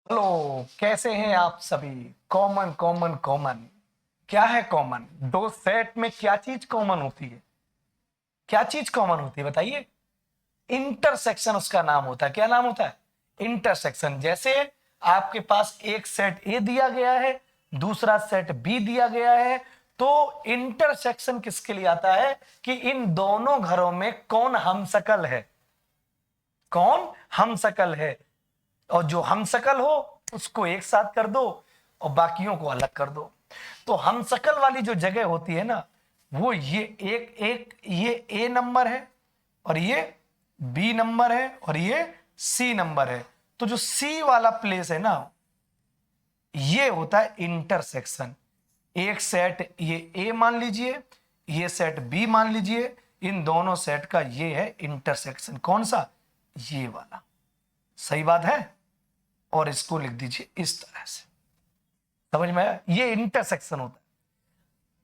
Hello, कैसे हैं आप सभी। कॉमन कॉमन कॉमन क्या है कॉमन? दो सेट में क्या चीज कॉमन होती है? क्या चीज कॉमन होती है बताइए। इंटरसेक्शन उसका नाम होता है। क्या नाम होता है? इंटरसेक्शन। जैसे आपके पास एक सेट ए दिया गया है, दूसरा सेट बी दिया गया है, तो इंटरसेक्शन किसके लिए आता है कि इन दोनों घरों में कौन हमशक्ल है। कौन हमशक्ल है, और जो हमशक्ल हो उसको एक साथ कर दो और बाकियों को अलग कर दो। तो हमशक्ल वाली जो जगह होती है ना, वो ये एक एक ये ए नंबर है, और ये बी नंबर है, और ये सी नंबर है। तो जो सी वाला प्लेस है ना, ये होता है इंटरसेक्शन। एक सेट ये ए मान लीजिए, ये सेट बी मान लीजिए, इन दोनों सेट का ये है इंटरसेक्शन। कौन सा? ये वाला। सही बात है। और इसको लिख दीजिए इस तरह से। समझ में आया? ये इंटरसेक्शन होता है।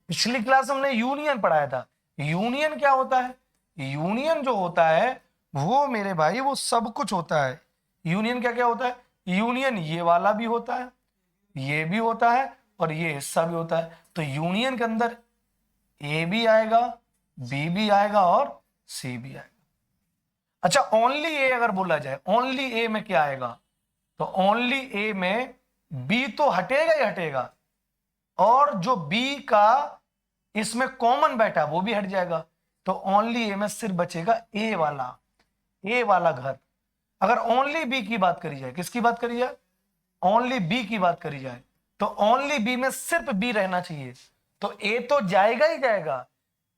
पिछली क्लास हमने यूनियन पढ़ाया था। यूनियन क्या होता है? यूनियन जो होता है वो मेरे भाई वो सब कुछ होता है। यूनियन क्या क्या होता है? यूनियन ये वाला भी होता है, ये भी होता है, और ये हिस्सा भी होता है। तो यूनियन के अंदर ए भी आएगा, बी भी आएगा और सी भी आएगा। अच्छा, ओनली ए अगर बोला जाए, ओनली ए में क्या आएगा? तो ओनली ए में बी तो हटेगा ही हटेगा, और जो बी का इसमें कॉमन बैठा वो भी हट जाएगा। तो ओनली ए में सिर्फ बचेगा ए वाला, ए वाला घर। अगर ओनली बी की बात करी जाए, किसकी बात करी जाए? ओनली बी की बात करी जाए, तो ओनली बी में सिर्फ बी रहना चाहिए। तो ए तो जाएगा ही जाएगा।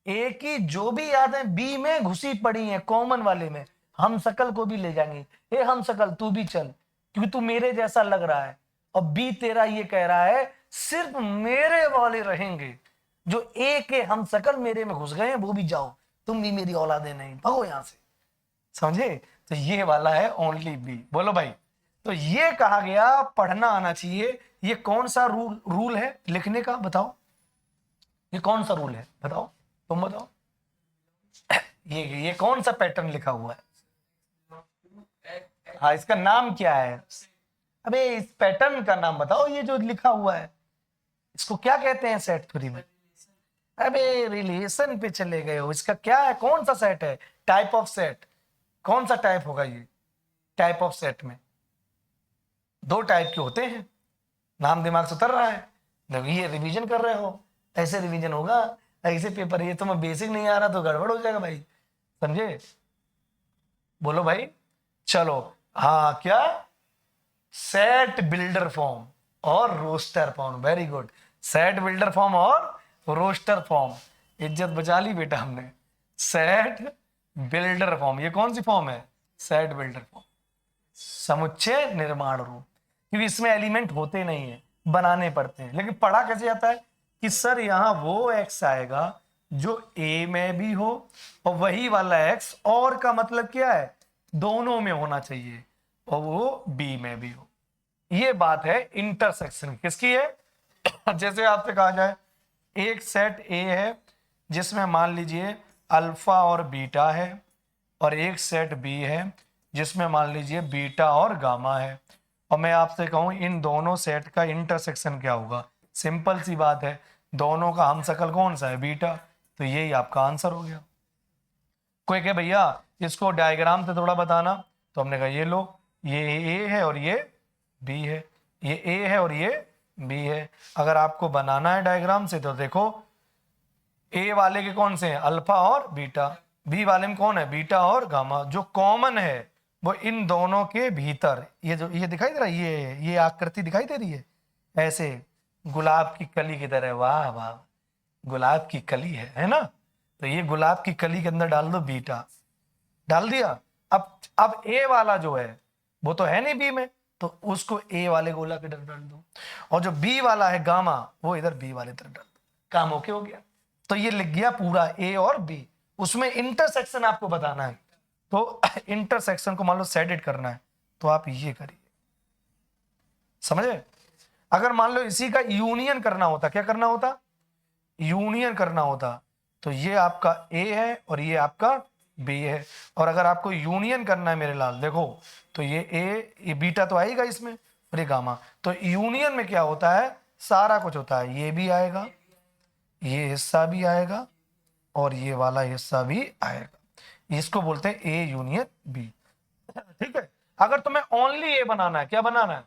ए की जो भी यादें बी में घुसी पड़ी हैं कॉमन वाले में, हम शकल को भी ले जाएंगे। ए हम शकल तू भी चल, क्योंकि तू मेरे जैसा लग रहा है। और बी तेरा ये कह रहा है सिर्फ मेरे वाले रहेंगे। जो ए के हम शकल मेरे में घुस गए हैं वो भी जाओ, तुम भी मेरी औलादे नहीं, भागो यहां से। समझे? तो ये वाला है ओनली बी। बोलो भाई। तो ये कहा गया पढ़ना आना चाहिए। ये कौन सा रूल है लिखने का? बताओ, ये कौन सा रूल है? बताओ, तुम बताओ। ये कौन सा पैटर्न लिखा हुआ है? हाँ, इसका नाम क्या है? अबे इस पैटर्न का नाम बताओ, ये जो लिखा हुआ है इसको क्या कहते हैं सेट थ्योरी में? अबे रिलेशन पे चले गए हो। इसका क्या है? कौन सा सेट है? Type of set. कौन सा टाइप होगा ये? टाइप ऑफ सेट में दो टाइप के होते हैं। नाम दिमाग से उतर रहा है? जब ये रिवीजन कर रहे हो, ऐसे रिवीजन होगा, ऐसे पेपर। ये तुम्हें बेसिक नहीं आ रहा तो गड़बड़ हो जाएगा भाई। समझे? बोलो भाई। चलो, हाँ क्या? सेट बिल्डर फॉर्म और roster form. Very good. Set builder form और रोस्टर फॉर्म। इज्जत बचा ली बेटा हमने। सेट बिल्डर फॉर्म, ये कौन सी फॉर्म है? Set builder form. समुच्चय निर्माण रूप। क्योंकि इसमें एलिमेंट होते नहीं है, बनाने पड़ते हैं। लेकिन पढ़ा कैसे जाता है कि सर यहां वो एक्स आएगा जो ए में भी हो, और वही वाला एक्स और का मतलब क्या है? दोनों में होना चाहिए, और वो बी में भी हो। ये बात है इंटरसेक्शन किसकी है। जैसे आपसे कहा जाए एक सेट ए है जिसमें मान लीजिए अल्फा और बीटा है, और एक सेट बी है जिसमें मान लीजिए बीटा और गामा है। और मैं आपसे कहूं इन दोनों सेट का इंटरसेक्शन क्या होगा? सिंपल सी बात है, दोनों का हमशक्ल कौन सा है? बीटा। तो यही आपका आंसर हो गया। कोई कहे भैया इसको डायग्राम से थोड़ा बताना, तो हमने कहा ये लो, ये ए है और ये बी है, ये ए है और ये बी है। अगर आपको बनाना है डायग्राम से तो देखो, ए वाले के कौन से हैं? अल्फा और बीटा। बी वाले में कौन है? बीटा और गामा। जो कॉमन है वो इन दोनों के भीतर, ये जो ये दिखाई दे रहा है, ये आकृति दिखाई दे रही है ऐसे गुलाब की कली की तरह। वाह वाह, गुलाब की कली है ना? तो ये गुलाब की कली के अंदर डाल दो बीटा, डाल दिया। अब ए वाला जो है वो तो है नहीं बी में, तो उसको ए वाले गोला के तरफ डाल दो, और जो बी वाला है गामा वो इधर बी वाले तरफ डाल दो। काम ओके हो गया। तो ये लिख गया पूरा ए और बी। उसमें इंटरसेक्शन आपको बताना है, तो इंटरसेक्शन को मान लो सेट इट करना है, तो आप ये करिए। समझे? अगर मान लो इसी का यूनियन करना होता, क्या करना होता? यूनियन करना होता। तो ये आपका ए है और ये आपका बी है। और अगर आपको यूनियन करना है मेरे लाल, देखो, तो ये ए, ये बीटा तो आएगा इसमें, और ये गामा। तो यूनियन में क्या होता है, सारा कुछ होता है, ये भी आएगा, ये हिस्सा भी आएगा और ये वाला हिस्सा भी आएगा। इसको बोलते हैं ए यूनियन बी। ठीक है, अगर तुम्हें ओनली ए बनाना है, क्या बनाना है,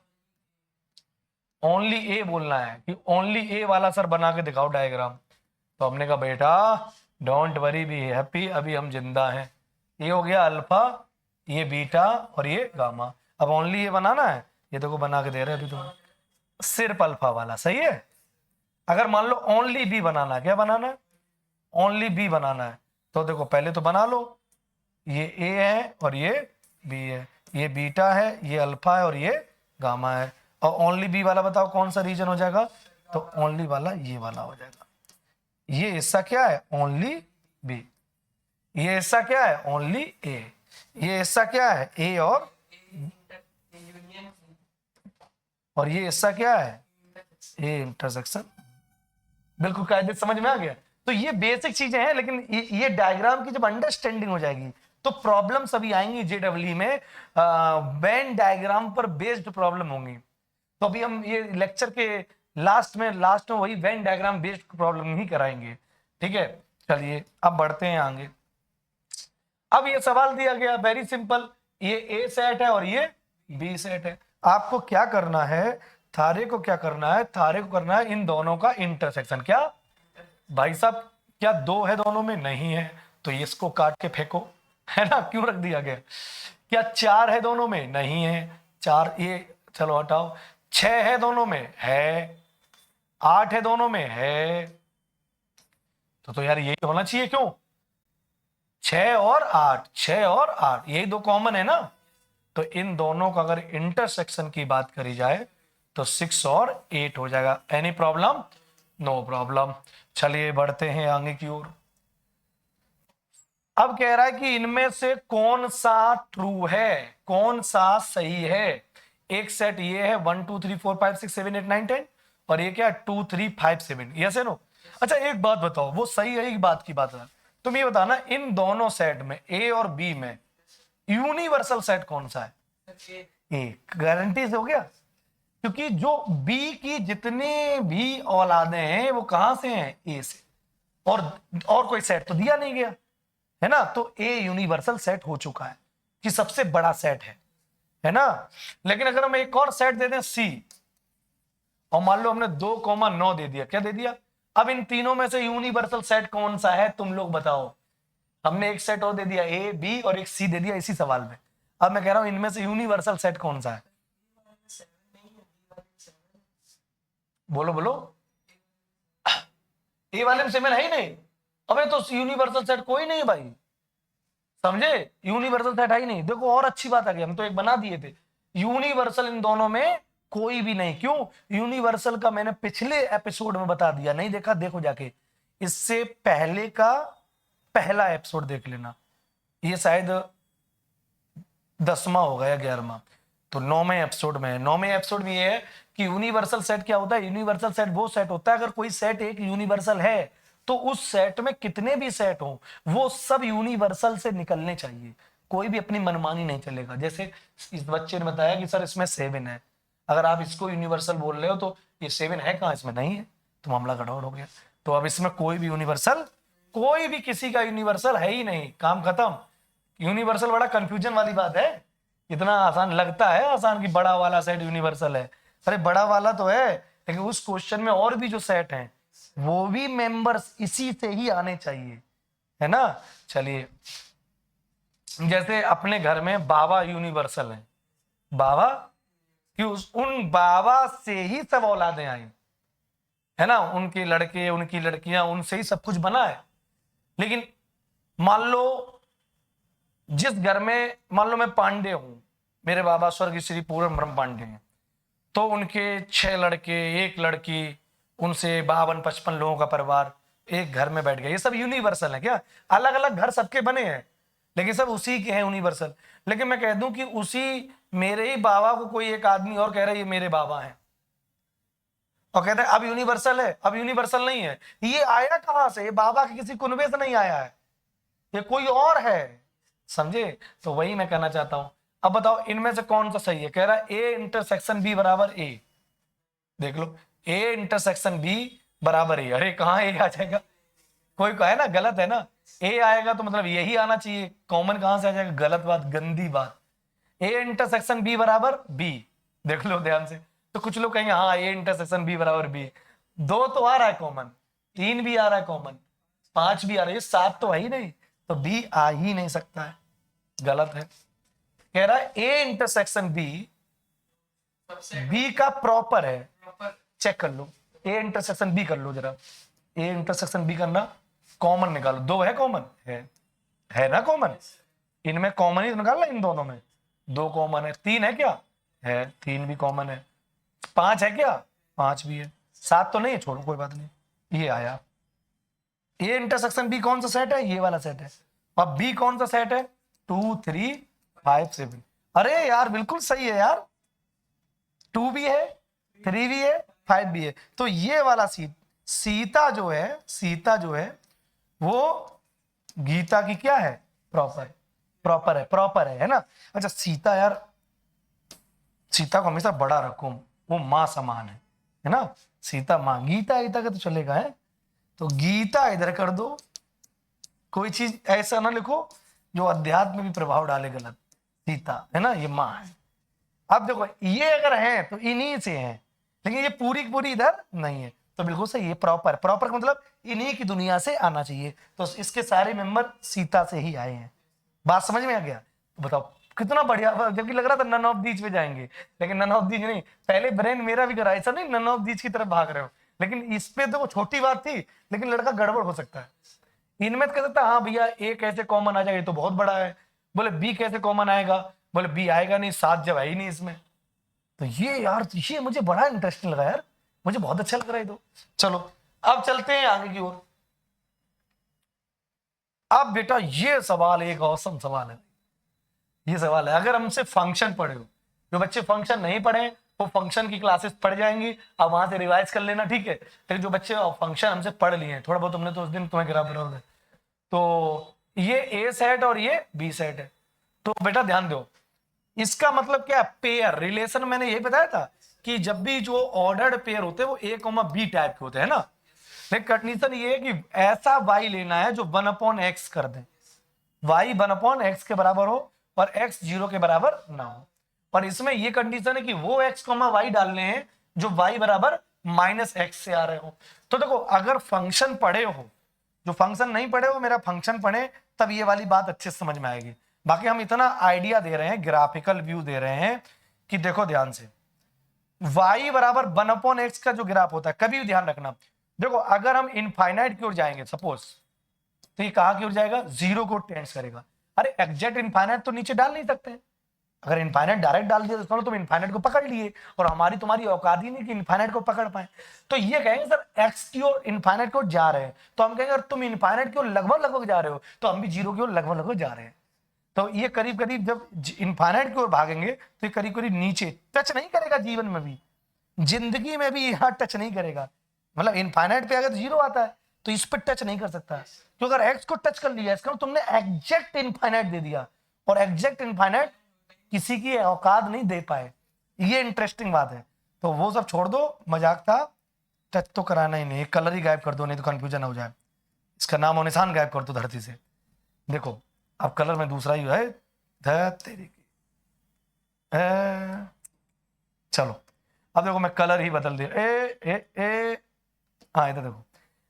ओनली ए बोलना है कि ओनली ए वाला सर बना के दिखाओ डायग्राम, तो हमने कहा बेटा डोंट वरी बी हैप्पी, अभी हम जिंदा हैं। ये हो गया अल्फा, ये बीटा और ये गामा। अब ओनली ये बनाना है, ये देखो बना के दे रहे हैं अभी तुम, सिर्फ अल्फा वाला, सही है। अगर मान लो ओनली बी बनाना है, क्या बनाना है, ओनली बी बनाना है, तो देखो पहले तो बना लो, ये ए है और ये बी है, ये बीटा है, ये अल्फा है और ये गामा है। और ओनली बी वाला बताओ कौन सा रीजन हो जाएगा, तो ओनली वाला ये वाला हो जाएगा। ये हिस्सा क्या है, ओनली बी, ये हिस्सा क्या है, ओनली ए, ये हिस्सा क्या है, ए और ये हिस्सा क्या है, ए इंटरसेक्शन। बिल्कुल कायदे समझ में आ गया। तो ये बेसिक चीजें हैं, लेकिन ये डायग्राम की जब अंडरस्टैंडिंग हो जाएगी तो प्रॉब्लम सभी आएंगी जेडब्ल्यू में, वेन डायग्राम पर बेस्ड प्रॉब्लम होंगी। तो अभी हम ये लेक्चर के लास्ट में वही वेन डायग्राम बेस्ड प्रॉब्लम ही कराएंगे। ठीक है, चलिए अब बढ़ते हैं आगे। अब ये सवाल दिया गया वेरी सिंपल, ये ए सेट है और ये बी सेट है। आपको क्या करना है, थारे को क्या करना है, थारे को करना है इन दोनों का इंटरसेक्शन। क्या भाई साहब, क्या दो है दोनों में, नहीं है, तो इसको काट के फेंको, है ना, क्यों रख दिया गया। क्या चार है दोनों में, नहीं है, चार ये चलो हटाओ। छह है दोनों में, है। आठ है दोनों में, है। तो यार यही होना चाहिए, क्यों, छह और आठ, छह और आठ, यही दो कॉमन है ना। तो इन दोनों का अगर इंटरसेक्शन की बात करी जाए तो 6 और 8 हो जाएगा। Any problem, no problem. चलिए बढ़ते हैं आगे की ओर। अब कह रहा है कि इनमें से कौन सा ट्रू है, कौन सा सही है। एक सेट ये है 1 2 3 4 5 6 7 8 9 10 और ये क्या 2 3 5 7, यस है नो। अच्छा एक बात बताओ, वो सही है, एक बात की बात है, तुम ये बताना इन दोनों सेट में ए और बी में यूनिवर्सल सेट कौन सा है, ए। गारंटी से हो गया, क्योंकि जो बी की जितने भी औलादे हैं वो कहां से हैं, ए से, और कोई सेट तो दिया नहीं गया है ना। तो ए यूनिवर्सल सेट हो चुका है कि सबसे बड़ा सेट है ना। लेकिन अगर हम एक और सेट दे दें सी, और मान लो हमने 2,9 दे दिया, क्या दे दिया। अब इन तीनों में से यूनिवर्सल सेट कौन सा है, तुम लोग बताओ। हमने एक सेट और दे दिया ए बी और एक सी दे दिया इसी सवाल में। अब मैं कह रहा हूं इनमें से यूनिवर्सल सेट कौन सा है, बोलो बोलो। ए वाले में 7 है ही नहीं, अबे तो यूनिवर्सल सेट कोई नहीं भाई, समझे, यूनिवर्सल सेट है ही नहीं। देखो और अच्छी बात आ गई, हम तो एक बना दिए थे, यूनिवर्सल इन दोनों में कोई भी नहीं। क्यों, यूनिवर्सल का मैंने पिछले एपिसोड में बता दिया, नहीं देखा देखो जाके, इससे पहले का पहला एपिसोड देख लेना, ये शायद 10वां होगा या 11वां, तो 9वें एपिसोड में है। 9वें एपिसोड में ये है कि यूनिवर्सल सेट क्या होता है। यूनिवर्सल सेट वो सेट होता है अगर कोई सेट एक यूनिवर्सल है तो उस सेट में कितने भी सेट हो वो सब यूनिवर्सल से निकलने चाहिए, कोई भी अपनी मनमानी नहीं चलेगा। जैसे इस बच्चे ने बताया कि सर इसमें 7 है, अगर आप इसको यूनिवर्सल बोल रहे हो तो ये 7 है कहाँ, इसमें नहीं है, तो मामला गड़बड़ हो गया। तो अब इसमें कोई भी यूनिवर्सल, कोई भी किसी का यूनिवर्सल है ही नहीं, काम खत्म। यूनिवर्सल बड़ा कंफ्यूजन वाली बात है, इतना आसान लगता है, आसान कि बड़ा वाला सेट यूनिवर्सल है, अरे बड़ा वाला तो है, लेकिन उस क्वेश्चन में और भी जो सेट हैं वो भी मेंबर्स इसी से ही आने चाहिए, है ना। चलिए जैसे अपने घर में बाबा यूनिवर्सल है, बाबा कि उन बाबा से ही सब औलादें आई, है ना, उनके लड़के उनकी लड़कियां उनसे ही सब कुछ बना है। लेकिन मान लो जिस घर में, मान लो मैं पांडे हूं, मेरे बाबा स्वर्गीय श्री पूर्ण ब्रह्म पांडे हैं, तो उनके 6 लड़के 1 लड़की, उनसे 52-55 लोगों का परिवार एक घर में बैठ गया, ये सब यूनिवर्सल है। क्या अलग अलग घर सबके बने हैं लेकिन सब उसी के हैं यूनिवर्सल। लेकिन मैं कह दूं कि उसी मेरे ही बाबा को कोई एक आदमी और कह रहा है ये मेरे बाबा हैं, और कहते हैं अब यूनिवर्सल है, अब यूनिवर्सल नहीं है। ये आया कहां से, ये बाबा के किसी कुनबे से नहीं आया है, ये कोई और है, समझे। तो वही मैं कहना चाहता हूं, अब बताओ इनमें से कौन सा सही है। कह रहा है ए इंटरसेक्शन बी बराबर ए। देख लो, ए इंटरसेक्शन बी बराबर ए। अरे कहाँ ए आ जाएगा, कोई कहे ना गलत है ना, ए आएगा तो मतलब यही आना चाहिए, कॉमन कहां से आ जाएगा, गलत बात, गंदी बात। ए इंटरसेक्शन बी बराबर बी, देख लो ध्यान से। तो कुछ लोग कहेंगे हाँ ए इंटरसेक्शन बी बराबर बी, 2 तो आ रहा है कॉमन, 3 भी आ रहा है कॉमन, 5 भी आ रहा है, 7 तो है ही नहीं, तो बी आ ही नहीं सकता है, गलत है। कह रहा है ए इंटरसेक्शन बी का प्रॉपर है, चेक कर लो, ए इंटरसेक्शन बी कर लो जरा, ए इंटरसेक्शन बी करना, कॉमन निकालो, 2 है कॉमन, है ना कॉमन, इनमें कॉमन ही निकालना, इन दोनों में 2 कॉमन है, 3 है क्या, है 3 भी कॉमन है, 5 है क्या, 5 भी है, 7 तो नहीं है, छोड़ो कोई बात नहीं। ये आया ए इंटरसेक्शन बी, कौन सा सेट है, ये वाला सेट है। अब बी कौन सा सेट है, 2 3 5 7। अरे यार बिल्कुल सही है यार, 2 भी है, 3 भी है, 5 भी है। तो ये वाला सीता जो है वो गीता की क्या है, प्रॉपर है ना। अच्छा सीता, यार सीता को हमेशा बड़ा रखो, वो माँ समान है ना, सीता माँ, गीता का तो चलेगा है, तो गीता इधर कर दो, कोई चीज ऐसा ना लिखो जो अध्यात्म में भी प्रभाव डाले गलत, सीता है ना, ये माँ है। अब देखो ये अगर है तो इन्हीं से है, लेकिन ये पूरी की पूरी इधर नहीं है, तो बिल्कुल सही है, प्रॉपर का मतलब इन्हीं की दुनिया से आना चाहिए, तो इसके सारे मेंबर सीता से ही आए हैं। बात समझ में आ गया, तो बताओ कितना बढ़िया, जबकि लग रहा था नन ऑफ दीज पे जाएंगे, लेकिन नन ऑफ दीज नहीं, पहले ब्रेन मेरा भी करा, ऐसा नहीं नन ऑफ दीज की तरफ भाग रहे हो, लेकिन इस पे तो छोटी बात थी, लेकिन लड़का गड़बड़ हो सकता है। इनमें कह सकता है हाँ भैया ए कैसे कॉमन आ जाएगा, ये तो बहुत बड़ा है, बोले बी कैसे कॉमन आएगा, बोले बी आएगा नहीं, 7 जब है ही नहीं इसमें। तो ये यार ये मुझे बड़ा इंटरेस्टिंग लगा यार, मुझे बहुत अच्छा लग रहा है। तो चलो अब चलते हैं आगे की ओर। अब बेटा ये सवाल एक औसम सवाल है, ये सवाल है, अगर हमसे फंक्शन पढ़े हो, जो बच्चे फंक्शन नहीं पढ़े वो फंक्शन की क्लासेस पढ़ जाएंगी, अब वहां से रिवाइज कर लेना, ठीक है। लेकिन जो बच्चे फंक्शन हमसे पढ़ लिए हैं, थोड़ा बहुत हमने तो उस दिन तुम्हें गिरा है, तो ये ए सेट और ये बी सेट है, तो बेटा ध्यान दो, इसका मतलब क्या, पेयर रिलेशन मैंने यही बताया था कि जब भी जो ऑर्डर्ड पेयर होते हैं वो ए कॉमा बी टाइप के होते हैं ना, लेकिन कंडीशन ये है कि ऐसा वाई लेना है जो 1/x कर दे, y 1/x के बराबर हो और x 0 के बराबर ना हो, और इसमें ये कंडीशन है कि वो x, y डालने हैं जो y बराबर -x से आ रहे हो। तो देखो अगर फंक्शन पढ़े हो, जो फंक्शन नहीं पढ़े हो मेरा फंक्शन पढ़े, तब ये वाली बात अच्छे से समझ में आएगी। बाकी हम इतना आइडिया दे रहे हैं, ग्राफिकल व्यू दे रहे हैं कि देखो ध्यान से, y बराबर 1/x का जो ग्राफ होता है, कभी भी ध्यान रखना, देखो अगर हम इनफाइनाइट की ओर जाएंगे सपोज, तो ये कहां की ओर जाएगा, 0 को टेंस करेगा। अरे एग्जैक्ट इनफाइनाइट तो नीचे डाल नहीं सकते, अगर इनफाइनाइट डायरेक्ट डाल दिया तो तुम इनफाइनाइट को पकड़ लिए, और हमारी तुम्हारी औकात ही नहीं कि इनफाइनाइट को पकड़ पाए। तो ये कहेंगे सर एक्स की ओर इनफाइनाइट की ओर जा रहे हैं, तो हम कहेंगे अगर तुम इनफाइनाइट की ओर लगभग जा रहे हो, तो हम भी 0 की ओर लगभग जा रहे हैं। तो ये करीब जब इनफाइनाइट की ओर भागेंगे तो ये करीब नीचे टच नहीं करेगा, जीवन में भी, जिंदगी में भी यहाँ टच नहीं करेगा, मतलब इनफाइनाइट पे अगर तो 0 आता है तो इस पर टच नहीं कर सकता, तो अगर एक्स को टच कर लिया इसका तुमने एग्जैक्ट इनफाइनाइट दे दिया, और एग्जैक्ट इनफाइनाइट किसी की औकात नहीं दे पाए, ये इंटरेस्टिंग बात है। तो वो सब छोड़ दो, मजाक था, टच तो कराना ही नहीं, कलर ही गायब कर दो नहीं तो कंफ्यूजन हो जाए, इसका नाम और निशान गायब कर दो धरती से। देखो अब कलर में दूसरा ही है, तेरी की चलो अब देखो मैं कलर ही बदल दे, हाँ इधर देखो,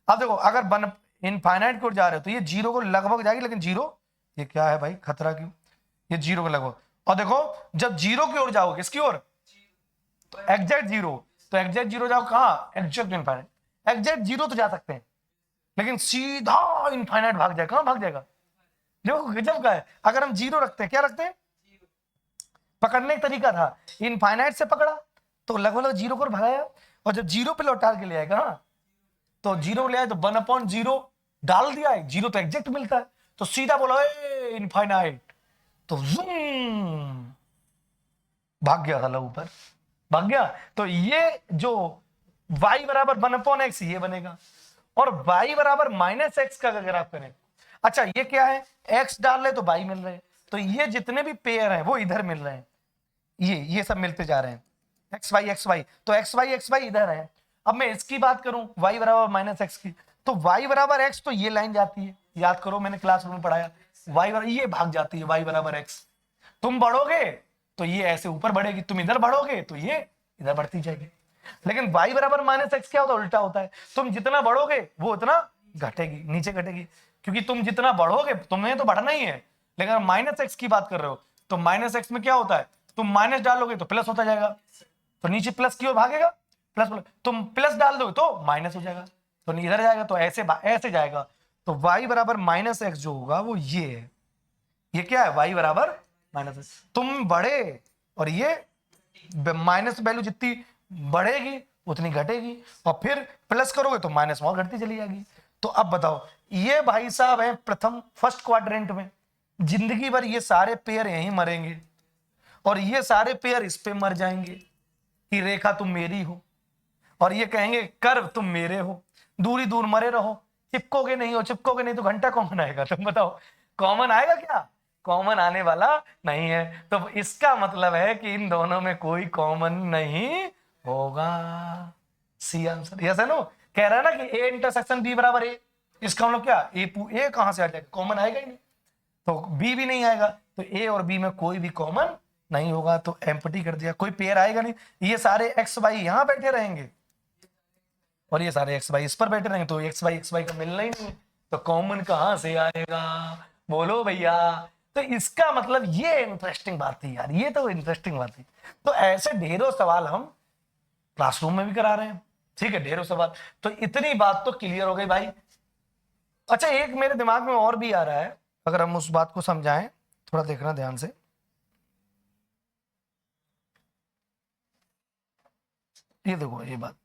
अब देखो अगर इनफाइनाइट की ओर जा रहे हो तो ये 0 को लगभग जाएगी, लेकिन 0 ये क्या है भाई, खतरा क्यों, ये 0 को लगभग, और देखो जब 0 की ओर जाओगे किसकी ओर, तो एग्जैक्ट 0, तो एग्जैक्ट 0 जाओ कहाँ, एग्जैक्ट इनफाइनाइट, एग्जैक्ट 0 तो जा सकते हैं, लेकिन सीधा इनफाइनाइट भाग जाएगा, कहाँ भाग जाएगा, देखो गजब का है। अगर हम 0 रखते हैं, क्या रखते हैं, पकड़ने का तरीका था इनफाइनाइट से पकड़ा तो लगभग 0 को भगाया, और जब 0 पे लौटा के ले आएगा, तो 0 ले आए तो 1/0 डाल दिया है, 0 तो एग्जैक्ट मिलता है, तो सीधा बोला इनफाइनाइट, तो भाग गया था ऊपर, भाग गया। तो ये जो y बराबर 1/x ये बनेगा, और y बराबर -x का अगर आप करें, अच्छा ये क्या है, x डाल रहे तो y मिल रहे, तो ये जितने भी पेयर हैं वो इधर मिल रहे हैं, ये सब मिलते जा रहे हैं, एक्स वाई, तो एक्स वाई इधर है। अब मैं इसकी बात करूं y बराबर माइनस एक्स की, तो y बराबर एक्स, तो ये लाइन जाती है, याद करो मैंने क्लासरूम में पढ़ाया, y बराबर ये भाग जाती है y बराबर एक्स। तुम बढ़ोगे तो ये ऐसे ऊपर बढ़ेगी, तुम इधर बढ़ोगे तो ये इधर बढ़ती जाएगी। लेकिन y बराबर माइनस एक्स क्या होता है, उल्टा होता है, तुम जितना बढ़ोगे वो उतना घटेगी, नीचे घटेगी, क्योंकि तुम जितना बढ़ोगे तुम्हें तो बढ़ना ही है। लेकिन अगर माइनस एक्स की बात कर रहे हो तो माइनस एक्स में क्या होता है, तुम माइनस डालोगे तो प्लस होता जाएगा, तो नीचे प्लस की ओर भागेगा, प्लस प्लस, तुम प्लस डाल दोगे तो माइनस हो जाएगा, तो इधर जाएगा, तो ऐसे जाएगा। तो y बराबर माइनस एक्स जो होगा वो ये है, ये क्या है, y बराबर माइनस एक्स। तुम बढ़े और ये माइनस वैल्यू जितनी बढ़ेगी उतनी घटेगी, और फिर प्लस करोगे तो माइनस और घटती चली जाएगी। तो अब बताओ, ये भाई साहब है प्रथम फर्स्ट क्वाड्रेंट में, जिंदगी भर ये सारे पेयर यहीं मरेंगे और ये सारे पेयर इस पे मर जाएंगे कि रेखा तुम मेरी हो, और ये कहेंगे कर्व तुम मेरे हो, दूरी दूर मरे रहो, चिपकोगे नहीं हो, चिपकोगे नहीं तो घंटा कॉमन आएगा। तुम बताओ कॉमन आएगा क्या, कॉमन आने वाला नहीं है। तो इसका मतलब है कि इन दोनों में कोई कॉमन नहीं होगा, सी आंसर, यस है नो। कह रहा है ना कि ए इंटरसेक्शन बी बराबर ए, इसका मतलब क्या, ए कहां से आ जाएगा, कॉमन आएगा ही नहीं, तो बी भी नहीं आएगा, तो ए और बी में कोई भी कॉमन नहीं होगा, तो एम्प्टी कर दिया, कोई पेयर आएगा नहीं। ये सारे एक्स वाई यहां बैठे रहेंगे और ये सारे एक्स वाई इस पर बैठे रहेंगे, तो एक्स वाई का मिलना ही नहीं है, तो कॉमन कहां से आएगा, बोलो भैया। तो इसका मतलब ये इंटरेस्टिंग बात थी यार, ये तो इंटरेस्टिंग बात थी। तो ऐसे ढेरों सवाल हम क्लासरूम में भी करा रहे हैं, ठीक है, ढेरों सवाल। तो इतनी बात तो क्लियर हो गई भाई। अच्छा, एक मेरे दिमाग में और भी आ रहा है, अगर हम उस बात को समझाएं, थोड़ा देखना ध्यान से। ये देखो ये बात,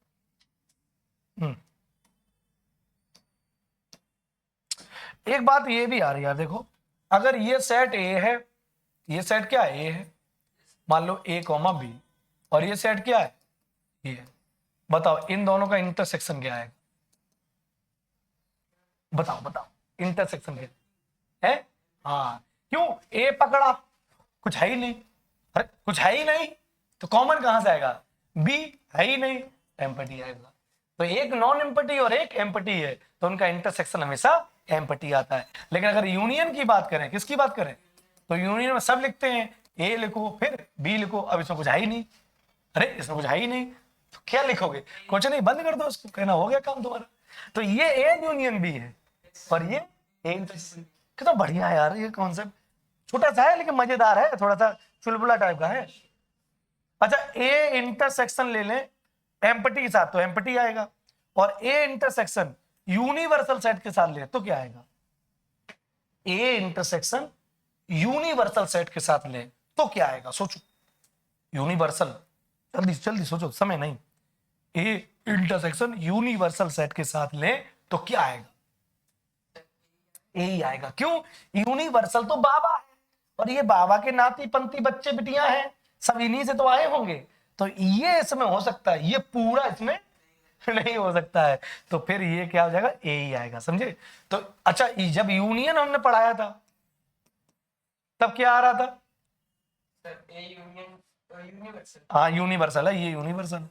एक बात ये भी आ रही है यार, देखो अगर ये सेट ए है, ये सेट क्या है, ए है, मान लो ए कॉमा बी, और ये सेट क्या है, ये, बताओ इन दोनों का इंटरसेक्शन क्या है, बताओ बताओ इंटरसेक्शन क्या है, हाँ, क्यों, ए पकड़ा कुछ है ही नहीं, अरे कुछ है ही नहीं, तो कॉमन कहां से आएगा, बी है ही नहीं, एम्पटी आएगा। तो एक नॉन एम्पटी और एक एम्पटी है, तो उनका इंटरसेक्शन हमेशा एम्पटी आता है। लेकिन अगर यूनियन की बात करें, किसकी बात करें, तो यूनियन में सब लिखते हैं, ए लिखो फिर बी लिखो, अब इसमें कुछ है ही नहीं, अरे इसमें कुछ है ही नहीं, तो क्या लिखोगे, कुछ नहीं, बंद कर दो उसको, कहना हो गया काम तुम्हारा। तो ये ए यूनियन बी है और ये ए इंटरसेक्शन, कितना बढ़िया है यार ये कॉन्सेप्ट, छोटा सा है लेकिन मजेदार है, थोड़ा सा चुलबुला टाइप का है। अच्छा, ए इंटरसेक्शन ले लें एम्पटी के साथ तो एम्पटी आएगा, और ए इंटरसेक्शन यूनिवर्सल सेट के साथ ले तो क्या आएगा, ए इंटरसेक्शन यूनिवर्सल सेट के साथ ले तो क्या आएगा, सोचो, यूनिवर्सल, जल्दी जल्दी सोचो, समय नहीं, ए इंटरसेक्शन यूनिवर्सल सेट के साथ ले तो क्या आएगा, ए ही आएगा। क्यों, यूनिवर्सल तो बाबा है, और ये बाबा के नाती पंती बच्चे बिटियां हैं, सब इन्हीं से तो आए होंगे, तो ये इसमें हो सकता है, ये पूरा इसमें नहीं हो सकता है, तो फिर ये क्या हो जाएगा, ए ही आएगा, समझे। तो अच्छा, जब यूनियन हमने पढ़ाया था तब क्या आ रहा था, हाँ यूनिवर्सल है, ये यूनिवर्सल,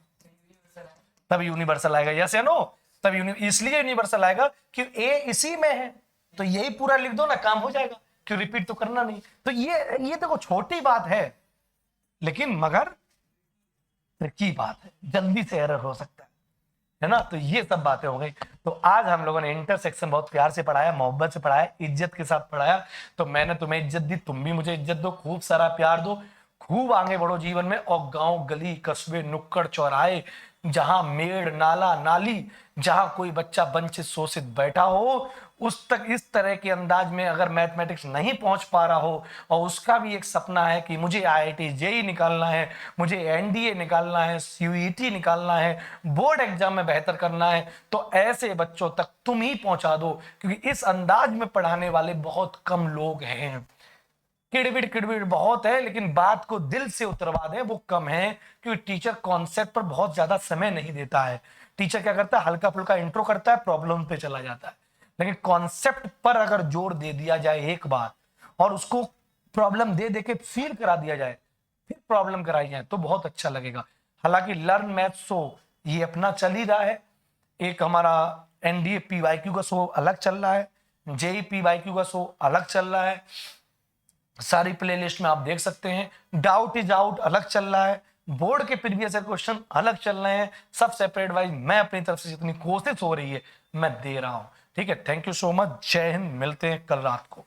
तब यूनिवर्सल आएगा, यस या नो, तब इसलिए यूनिवर्सल आएगा कि ए इसी में है, तो यही पूरा लिख दो ना, काम हो जाएगा, क्यों रिपीट तो करना नहीं। तो ये देखो छोटी बात है, लेकिन मगर की बात है, जल्दी से एरर हो सकता है ना। तो ये सब बातें हो गई। तो आज हम लोगों ने इंटरसेक्शन बहुत प्यार से पढ़ाया, मोहब्बत से पढ़ाया, इज्जत के साथ पढ़ाया। तो मैंने तुम्हें इज्जत दी, तुम भी मुझे इज्जत दो, खूब सारा प्यार दो, खूब आगे बढ़ो जीवन में, और गांव गली कस्बे नुक्कड़ चौराहे, जहां मेड़ नाला नाली, जहां कोई बच्चा वंचित शोषित बैठा हो, उस तक इस तरह के अंदाज में अगर मैथमेटिक्स नहीं पहुंच पा रहा हो, और उसका भी एक सपना है कि मुझे आईआईटी जेई निकालना है, मुझे एनडीए निकालना है, सीयूईटी निकालना है, बोर्ड एग्जाम में बेहतर करना है, तो ऐसे बच्चों तक तुम ही पहुंचा दो, क्योंकि इस अंदाज में पढ़ाने वाले बहुत कम लोग हैं। किड़बिड़ बहुत है, लेकिन बात को दिल से उतरवा दें वो कम है, क्योंकि टीचर कॉन्सेप्ट पर बहुत ज्यादा समय नहीं देता है। टीचर क्या करता है, हल्का फुल्का इंट्रो करता है, प्रॉब्लम पे चला जाता है। लेकिन कॉन्सेप्ट पर अगर जोर दे दिया जाए एक बार, और उसको प्रॉब्लम दे दे के फील करा दिया जाए, फिर प्रॉब्लम कराई जाए तो बहुत अच्छा लगेगा। हालांकि लर्न मैथ शो ये अपना चल ही रहा है, एक हमारा एनडीए पीवाईक्यू का शो अलग चल रहा है, जेई पीवाईक्यू का शो अलग चल रहा है, सारी प्लेलिस्ट में आप देख सकते हैं। डाउट इज आउट अलग चल रहा है, बोर्ड के प्रीवियस क्वेश्चन अलग चल रहे हैं, सब सेपरेट वाइज मैं अपनी तरफ से जितनी कोशिश हो रही है मैं दे रहा हूं। ठीक है, थैंक यू सो मच, जय हिंद, मिलते हैं कल रात को।